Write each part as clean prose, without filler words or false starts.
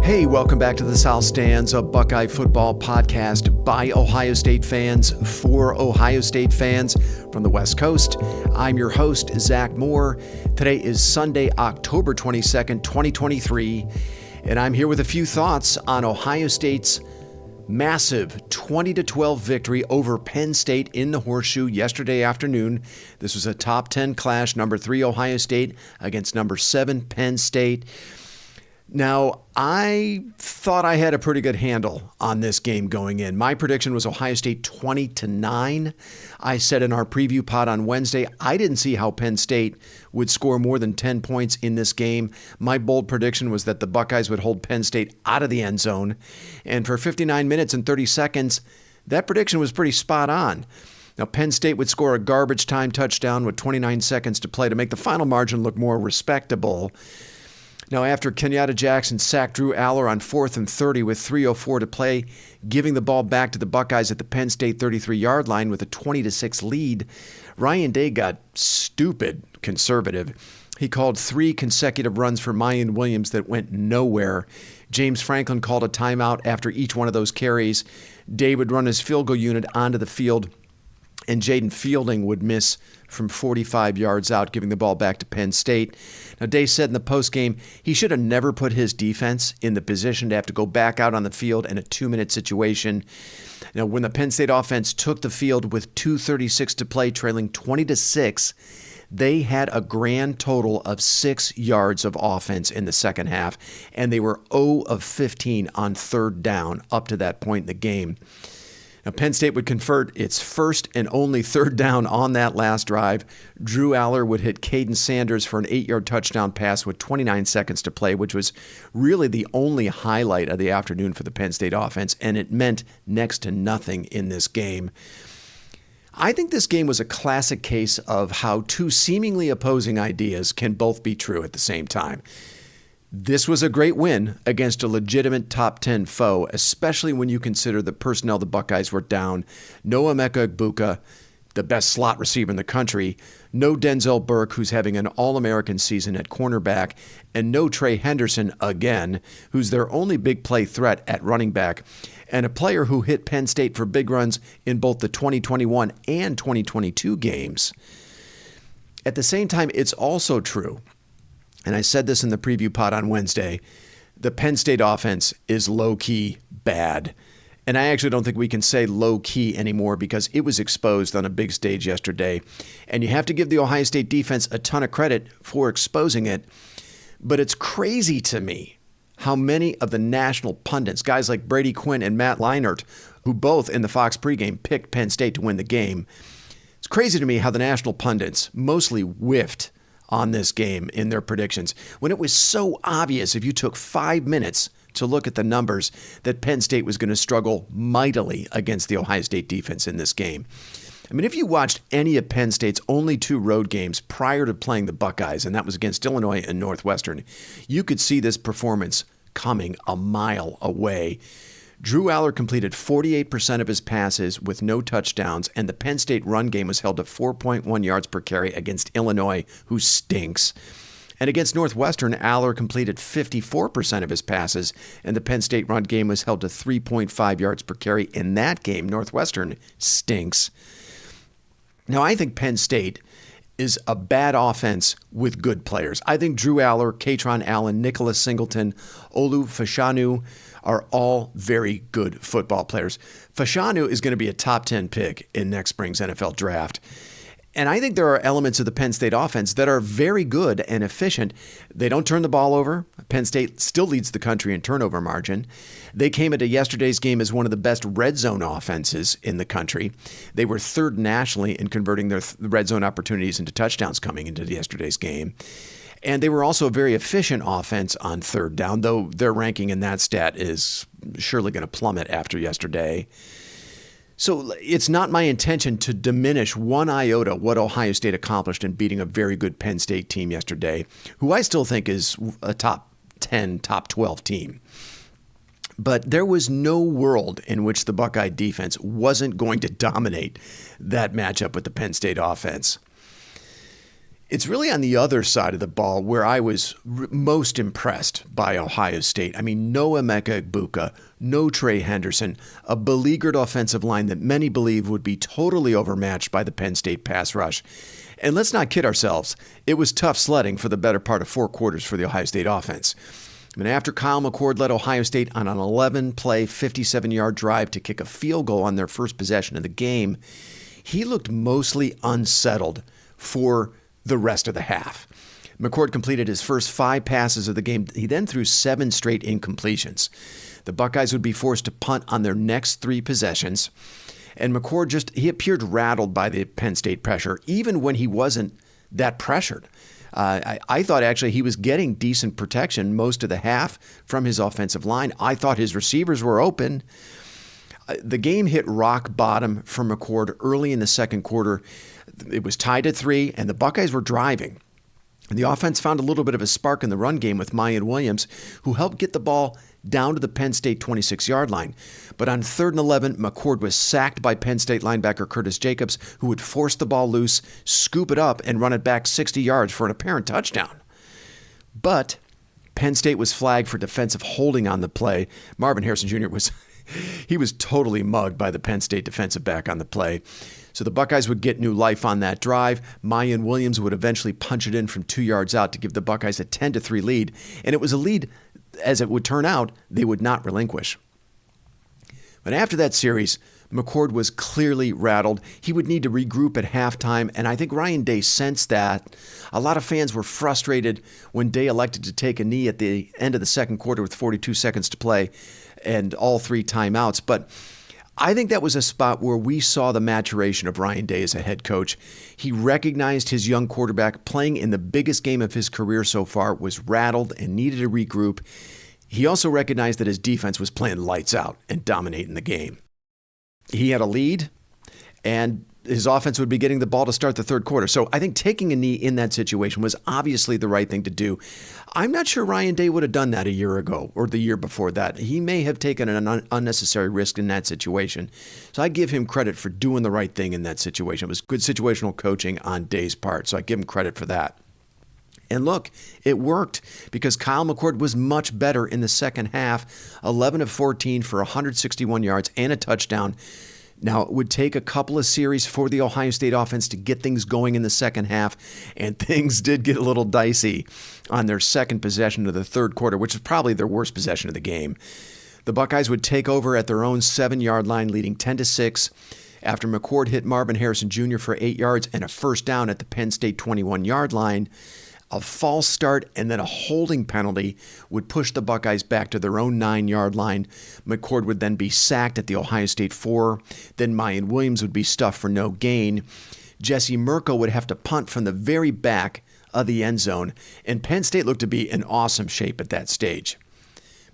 Hey, welcome back to the South Stands, a Buckeye football podcast by Ohio State fans for Ohio State fans from the West Coast. I'm your host, Zach Moore. Today is Sunday, October 22nd, 2023, and I'm here with a few thoughts on Ohio State's massive 20-12 victory over Penn State in the Horseshoe yesterday afternoon. This was a top 10 clash, number 3 Ohio State against number 7 Penn State. Now, I thought I had a pretty good handle on this game going in. My prediction was Ohio State 20-9. I said in our preview pod on Wednesday, I didn't see how Penn State would score more than 10 points in this game. My bold prediction was that the Buckeyes would hold Penn State out of the end zone. And for 59 minutes and 30 seconds, that prediction was pretty spot on. Now, Penn State would score a garbage time touchdown with 29 seconds to play to make the final margin look more respectable. Now, after Kenyatta Jackson sacked Drew Aller on 4th and 30 with 3:04 to play, giving the ball back to the Buckeyes at the Penn State 33-yard line with a 20-6 lead, Ryan Day got stupid conservative. He called 3 consecutive runs for Mayan Williams that went nowhere. James Franklin called a timeout after each one of those carries. Day would run his field goal unit onto the field, and Jaden Fielding would miss from 45 yards out, giving the ball back to Penn State. Now, Day said in the postgame he should have never put his defense in the position to have to go back out on the field in a 2-minute situation. Now, when the Penn State offense took the field with 2:36 to play, trailing 20-6, they had a grand total of 6 yards of offense in the second half, and they were 0 of 15 on third down up to that point in the game. Now, Penn State would convert its first and only third down on that last drive. Drew Aller would hit Caden Sanders for an 8-yard touchdown pass with 29 seconds to play, which was really the only highlight of the afternoon for the Penn State offense, and it meant next to nothing in this game. I think this game was a classic case of how two seemingly opposing ideas can both be true at the same time. This was a great win against a legitimate top 10 foe, especially when you consider the personnel the Buckeyes were down. No Emeka Egbuka, the best slot receiver in the country. No Denzel Burke, who's having an All-American season at cornerback. And no Trey Henderson again, who's their only big play threat at running back. And a player who hit Penn State for big runs in both the 2021 and 2022 games. At the same time, it's also true, and I said this in the preview pod on Wednesday, the Penn State offense is low-key bad. And I actually don't think we can say low-key anymore because it was exposed on a big stage yesterday. And you have to give the Ohio State defense a ton of credit for exposing it. But it's crazy to me how many of the national pundits, guys like Brady Quinn and Matt Leinart, who both in the Fox pregame picked Penn State to win the game, it's crazy to me how the national pundits mostly whiffed on this game in their predictions, when it was so obvious if you took 5 minutes to look at the numbers that Penn State was going to struggle mightily against the Ohio State defense in this game. I mean, if you watched any of Penn State's only 2 road games prior to playing the Buckeyes, and that was against Illinois and Northwestern, you could see this performance coming a mile away. Drew Aller completed 48% of his passes with no touchdowns, and the Penn State run game was held to 4.1 yards per carry against Illinois, who stinks. And against Northwestern, Aller completed 54% of his passes, and the Penn State run game was held to 3.5 yards per carry. In that game, Northwestern stinks. Now, I think Penn State is a bad offense with good players. I think Drew Aller, Katron Allen, Nicholas Singleton, Olu Fashanu are all very good football players. Fashanu is going to be a top 10 pick in next spring's NFL draft. And I think there are elements of the Penn State offense that are very good and efficient. They don't turn the ball over. Penn State still leads the country in turnover margin. They came into yesterday's game as one of the best red zone offenses in the country. They were third nationally in converting their red zone opportunities into touchdowns coming into yesterday's game. And they were also a very efficient offense on third down, though their ranking in that stat is surely going to plummet after yesterday. So it's not my intention to diminish one iota what Ohio State accomplished in beating a very good Penn State team yesterday, who I still think is a top 10, top 12 team. But there was no world in which the Buckeye defense wasn't going to dominate that matchup with the Penn State offense. It's really on the other side of the ball where I was most impressed by Ohio State. I mean, no Emeka Egbuka, no Trey Henderson, a beleaguered offensive line that many believe would be totally overmatched by the Penn State pass rush. And let's not kid ourselves, it was tough sledding for the better part of 4 quarters for the Ohio State offense. I mean, after Kyle McCord led Ohio State on an 11-play, 57-yard drive to kick a field goal on their first possession of the game, he looked mostly unsettled for the rest of the half. McCord completed his first 5 passes of the game. He then threw 7 straight incompletions. The Buckeyes would be forced to punt on their next 3 possessions. And McCord he appeared rattled by the Penn State pressure, even when he wasn't that pressured. I thought actually he was getting decent protection most of the half from his offensive line. I thought his receivers were open. The game hit rock bottom for McCord early in the second quarter. It was tied at 3, and the Buckeyes were driving. The offense found a little bit of a spark in the run game with Mayan Williams, who helped get the ball down to the Penn State 26-yard line. But on 3rd and 11, McCord was sacked by Penn State linebacker Curtis Jacobs, who would force the ball loose, scoop it up, and run it back 60 yards for an apparent touchdown. But Penn State was flagged for defensive holding on the play. Marvin Harrison Jr. was totally mugged by the Penn State defensive back on the play. So the Buckeyes would get new life on that drive. Mayan Williams would eventually punch it in from 2 yards out to give the Buckeyes a 10-3 lead. And it was a lead, as it would turn out, they would not relinquish. But after that series, McCord was clearly rattled. He would need to regroup at halftime, and I think Ryan Day sensed that. A lot of fans were frustrated when Day elected to take a knee at the end of the second quarter with 42 seconds to play and all 3 timeouts. But I think that was a spot where we saw the maturation of Ryan Day as a head coach. He recognized his young quarterback playing in the biggest game of his career so far was rattled and needed to regroup. He also recognized that his defense was playing lights out and dominating the game. He had a lead, and his offense would be getting the ball to start the third quarter. So I think taking a knee in that situation was obviously the right thing to do. I'm not sure Ryan Day would have done that a year ago or the year before that. He may have taken an unnecessary risk in that situation. So I give him credit for doing the right thing in that situation. It was good situational coaching on Day's part, so I give him credit for that. And look, it worked because Kyle McCord was much better in the second half, 11 of 14 for 161 yards and a touchdown. Now, it would take a couple of series for the Ohio State offense to get things going in the second half, and things did get a little dicey on their second possession of the third quarter, which is probably their worst possession of the game. The Buckeyes would take over at their own 7-yard line, leading 10-6, after McCord hit Marvin Harrison Jr. for 8 yards and a first down at the Penn State 21-yard line. A false start and then a holding penalty would push the Buckeyes back to their own 9-yard line. McCord would then be sacked at the Ohio State 4. Then Mayan Williams would be stuffed for no gain. Jesse Mirko would have to punt from the very back of the end zone. And Penn State looked to be in awesome shape at that stage.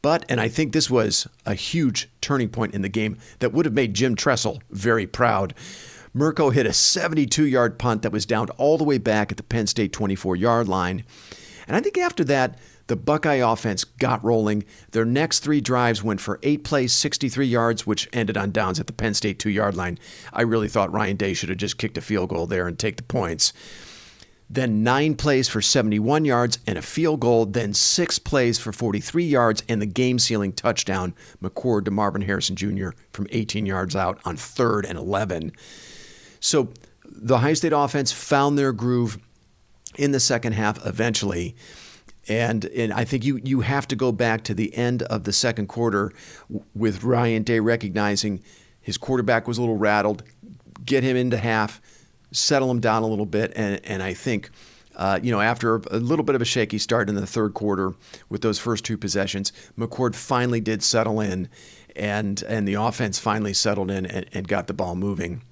But, and I think this was a huge turning point in the game that would have made Jim Tressel very proud, Mirko hit a 72-yard punt that was downed all the way back at the Penn State 24-yard line. And I think after that, the Buckeye offense got rolling. Their next 3 drives went for 8 plays, 63 yards, which ended on downs at the Penn State 2-yard line. I really thought Ryan Day should have just kicked a field goal there and take the points. Then 9 plays for 71 yards and a field goal. Then 6 plays for 43 yards and the game-sealing touchdown, McCord to Marvin Harrison Jr. from 18 yards out on 3rd and 11. So the Ohio State offense found their groove in the second half eventually. And I think you have to go back to the end of the second quarter with Ryan Day recognizing his quarterback was a little rattled, get him into half, settle him down a little bit. And I think, after a little bit of a shaky start in the third quarter with those first 2 possessions, McCord finally did settle in and the offense finally settled in and got the ball moving.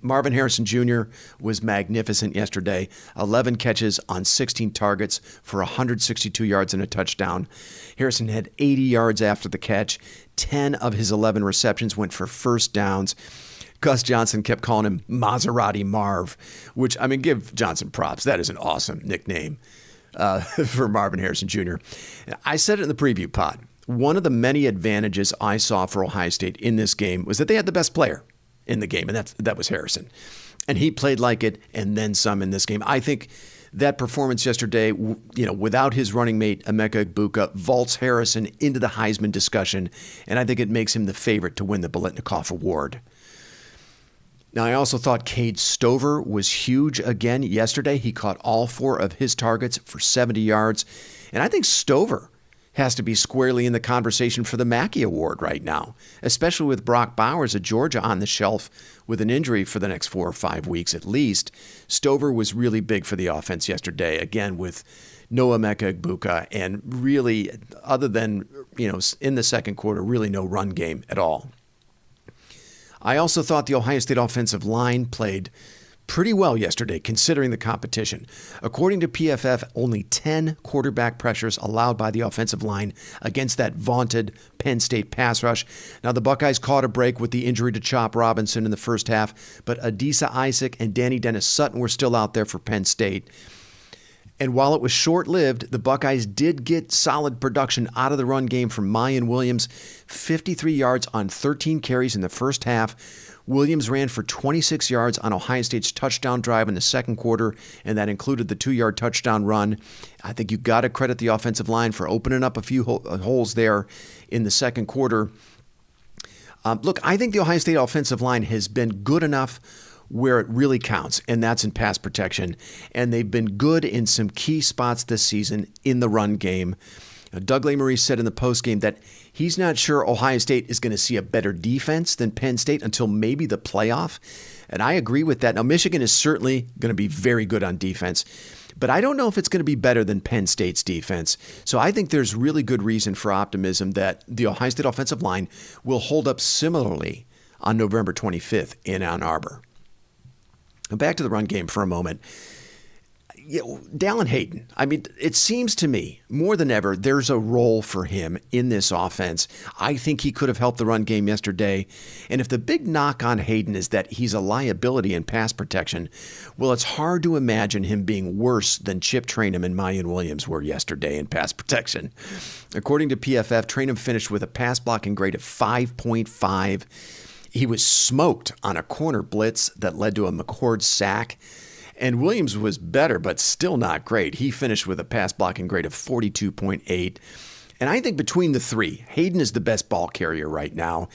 Marvin Harrison Jr. was magnificent yesterday. 11 catches on 16 targets for 162 yards and a touchdown. Harrison had 80 yards after the catch. 10 of his 11 receptions went for first downs. Gus Johnson kept calling him Maserati Marv, which, give Johnson props. That is an awesome nickname for Marvin Harrison Jr. I said it in the preview pod. One of the many advantages I saw for Ohio State in this game was that they had the best player in the game, and that was Harrison. And he played like it and then some in this game. I think that performance yesterday, without his running mate, Emeka Egbuka, vaults Harrison into the Heisman discussion, and I think it makes him the favorite to win the Biletnikoff Award. Now, I also thought Cade Stover was huge again yesterday. He caught all 4 of his targets for 70 yards, and I think Stover has to be squarely in the conversation for the Mackey Award right now, especially with Brock Bowers of Georgia on the shelf with an injury for the next 4 or 5 weeks at least. Stover was really big for the offense yesterday, again with no Emeka Egbuka, and really, other than in the second quarter, really no run game at all. I also thought the Ohio State offensive line played pretty well yesterday, considering the competition. According to PFF, only 10 quarterback pressures allowed by the offensive line against that vaunted Penn State pass rush. Now, the Buckeyes caught a break with the injury to Chop Robinson in the first half, but Adisa Isaac and Danny Dennis-Sutton were still out there for Penn State. And while it was short-lived, the Buckeyes did get solid production out of the run game from Mayan Williams, 53 yards on 13 carries in the first half. Williams ran for 26 yards on Ohio State's touchdown drive in the second quarter, and that included the 2-yard touchdown run. I think you got to credit the offensive line for opening up a few holes there in the second quarter. Look, I think the Ohio State offensive line has been good enough where it really counts, and that's in pass protection. And they've been good in some key spots this season in the run game. Doug Lesmerises said in the postgame that he's not sure Ohio State is going to see a better defense than Penn State until maybe the playoff. And I agree with that. Now, Michigan is certainly going to be very good on defense, but I don't know if it's going to be better than Penn State's defense. So I think there's really good reason for optimism that the Ohio State offensive line will hold up similarly on November 25th in Ann Arbor. Back to the run game for a moment. Dallin Hayden, I mean, it seems to me more than ever there's a role for him in this offense. I think he could have helped the run game yesterday. And if the big knock on Hayden is that he's a liability in pass protection, well, it's hard to imagine him being worse than Chip Trainum and Mayan Williams were yesterday in pass protection. According to PFF, Trainum finished with a pass blocking grade of 5.5. He was smoked on a corner blitz that led to a McCord sack. And Williams was better, but still not great. He finished with a pass blocking grade of 42.8. And I think between the three, Hayden is the best ball carrier right now.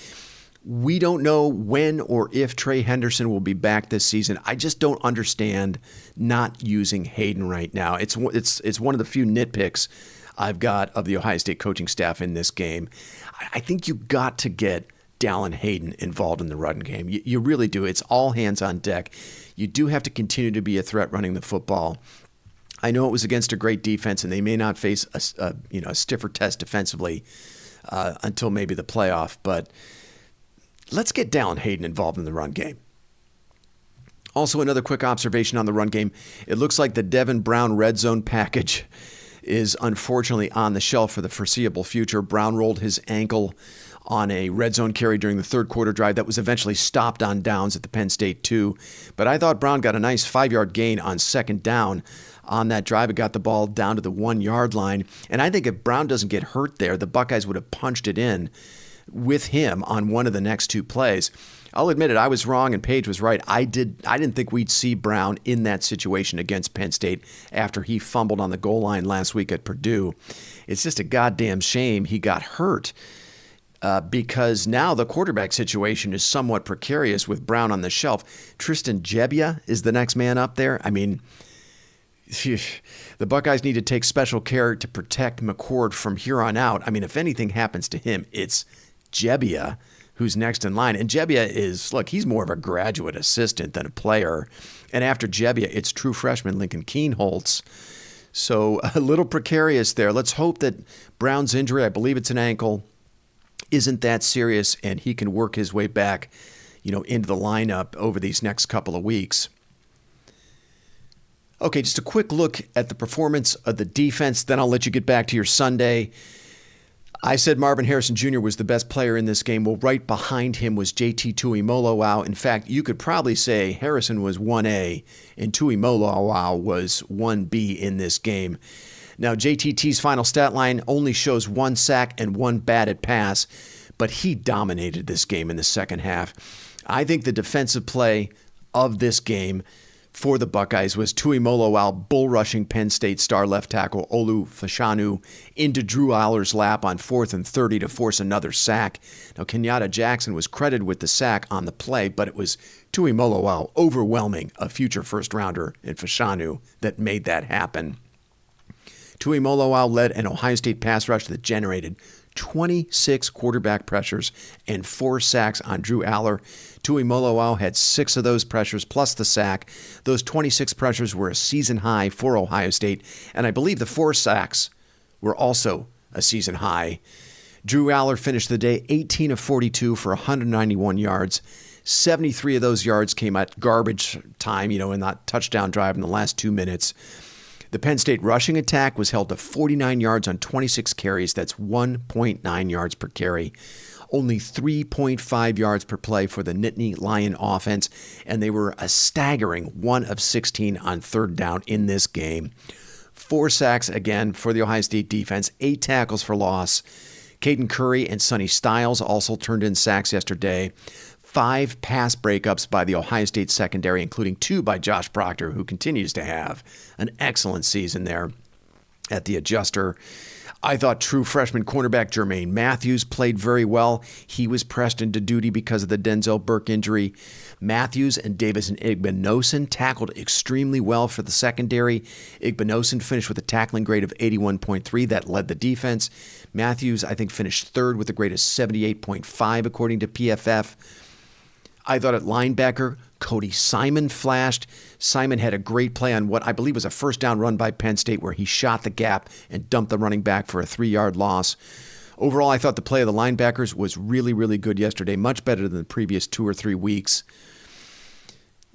We don't know when or if Trey Henderson will be back this season. I just don't understand not using Hayden right now. It's one of the few nitpicks I've got of the Ohio State coaching staff in this game. I think you got to get Dallin Hayden involved in the run game. You really do. It's all hands on deck. You do have to continue to be a threat running the football. I know it was against a great defense, and they may not face a stiffer test defensively until maybe the playoff, but let's get Dallin Hayden involved in the run game. Also, another quick observation on the run game. It looks like the Devin Brown red zone package is unfortunately on the shelf for the foreseeable future. Brown rolled his ankle on a red zone carry during the third quarter drive that was eventually stopped on downs at the Penn State 2. But I thought Brown got a nice 5-yard gain on second down on that drive. It got the ball down to the 1-yard line. And I think if Brown doesn't get hurt there, the Buckeyes would have punched it in with him on one of the next two plays. I'll admit it, I was wrong and Paige was right. I didn't think we'd see Brown in that situation against Penn State after he fumbled on the goal line last week at Purdue. It's just a goddamn shame he got hurt. Because now the quarterback situation is somewhat precarious with Brown on the shelf. Tristan Gebbia is the next man up there. I mean, the Buckeyes need to take special care to protect McCord from here on out. I mean, if anything happens to him, it's Gebbia who's next in line. And Gebbia he's more of a graduate assistant than a player. And after Gebbia, it's true freshman Lincoln Kienholz. So a little precarious there. Let's hope that Brown's injury, I believe it's an ankle, isn't that serious and he can work his way back, into the lineup over these next couple of weeks. Okay, just a quick look at the performance of the defense, then I'll let you get back to your Sunday. I said Marvin Harrison Jr. was the best player in this game. Well, right behind him was JT Tuimoloau. In fact, you could probably say Harrison was 1A and Tuimoloau was 1B in this game. Now, JTT's final stat line only shows 1 sack and 1 batted pass, but he dominated this game in the second half. I think the defensive play of this game for the Buckeyes was Tuimoloau bull rushing Penn State star left tackle Olu Fashanu into Drew Allar's lap on 4th and 30 to force another sack. Now, Kenyatta Jackson was credited with the sack on the play, but it was Tuimoloau overwhelming a future first-rounder in Fashanu that made that happen. Tuimoloau led an Ohio State pass rush that generated 26 quarterback pressures and 4 sacks on Drew Allar. Tuimoloau had 6 of those pressures plus the sack. Those 26 pressures were a season high for Ohio State, and I believe the 4 sacks were also a season high. Drew Allar finished the day 18 of 42 for 191 yards. 73 of those yards came at garbage time, in that touchdown drive in the last 2 minutes. The Penn State rushing attack was held to 49 yards on 26 carries. That's 1.9 yards per carry. Only 3.5 yards per play for the Nittany Lion offense, and they were a staggering 1 of 16 on 3rd down in this game. 4 sacks again for the Ohio State defense, 8 tackles for loss. Caden Curry and Sonny Styles also turned in sacks yesterday. 5 pass breakups by the Ohio State secondary, including 2 by Josh Proctor, who continues to have an excellent season there at the adjuster. I thought true freshman cornerback Jermaine Matthews played very well. He was pressed into duty because of the Denzel Burke injury. Matthews and Davison Igbinosun tackled extremely well for the secondary. Igbinosun finished with a tackling grade of 81.3. That led the defense. Matthews, I think, finished 3rd with a grade of 78.5 according to PFF. I thought at linebacker, Cody Simon flashed. Simon had a great play on what I believe was a first down run by Penn State where he shot the gap and dumped the running back for a 3-yard loss. Overall, I thought the play of the linebackers was really, really good yesterday, much better than the previous 2 or 3 weeks.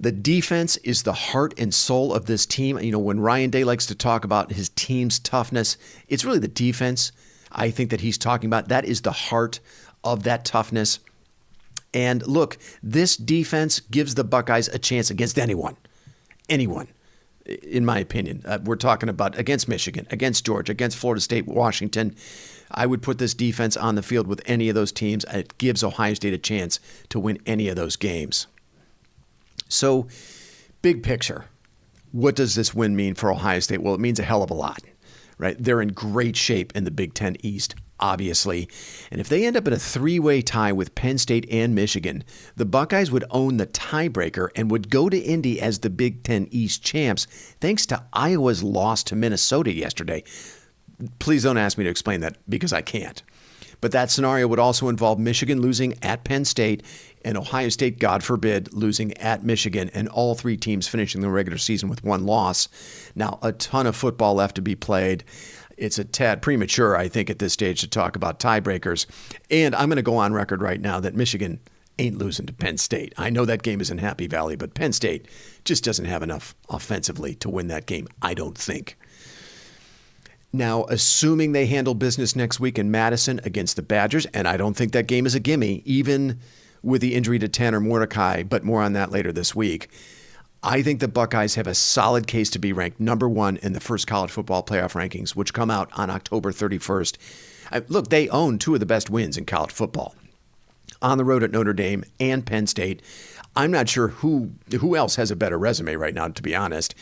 The defense is the heart and soul of this team. When Ryan Day likes to talk about his team's toughness, it's really the defense I think that he's talking about. That is the heart of that toughness. And look, this defense gives the Buckeyes a chance against anyone, in my opinion. We're talking about against Michigan, against Georgia, against Florida State, Washington. I would put this defense on the field with any of those teams. It gives Ohio State a chance to win any of those games. So, big picture, what does this win mean for Ohio State? Well, it means a hell of a lot, right? They're in great shape in the Big Ten East, obviously. And if they end up in a 3-way tie with Penn State and Michigan, the Buckeyes would own the tiebreaker and would go to Indy as the Big Ten East champs, thanks to Iowa's loss to Minnesota yesterday. Please don't ask me to explain that because I can't. But that scenario would also involve Michigan losing at Penn State and Ohio State, God forbid, losing at Michigan, and all 3 teams finishing the regular season with 1 loss. Now, a ton of football left to be played. It's a tad premature, I think, at this stage to talk about tiebreakers. And I'm going to go on record right now that Michigan ain't losing to Penn State. I know that game is in Happy Valley, but Penn State just doesn't have enough offensively to win that game, I don't think. Now, assuming they handle business next week in Madison against the Badgers, and I don't think that game is a gimme, even with the injury to Tanner Mordecai, but more on that later this week. I think the Buckeyes have a solid case to be ranked number 1 in the first college football playoff rankings, which come out on October 31st. Look, they own 2 of the best wins in college football. On the road at Notre Dame and Penn State. I'm not sure who else has a better resume right now, to be honest.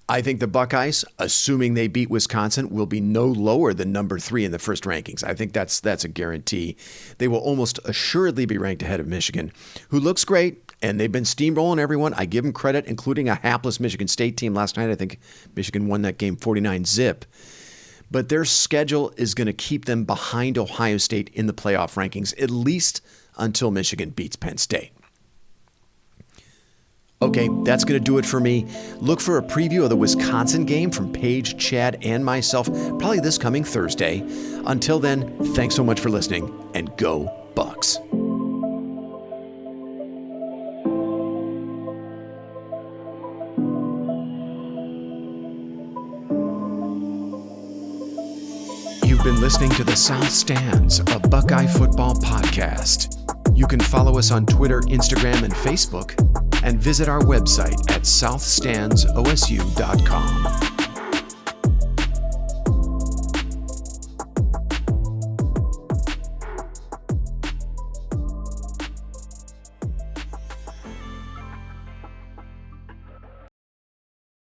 I think the Buckeyes, assuming they beat Wisconsin, will be no lower than number 3 in the first rankings. I think that's a guarantee. They will almost assuredly be ranked ahead of Michigan, who looks great, and they've been steamrolling everyone. I give them credit, including a hapless Michigan State team last night. I think Michigan won that game 49-zip. But their schedule is going to keep them behind Ohio State in the playoff rankings, at least until Michigan beats Penn State. Okay, that's going to do it for me. Look for a preview of the Wisconsin game from Paige, Chad, and myself, probably this coming Thursday. Until then, thanks so much for listening, and go Bucks. You've been listening to the South Stands, a Buckeye football podcast. You can follow us on Twitter, Instagram, and Facebook, and visit our website at southstandsosu.com.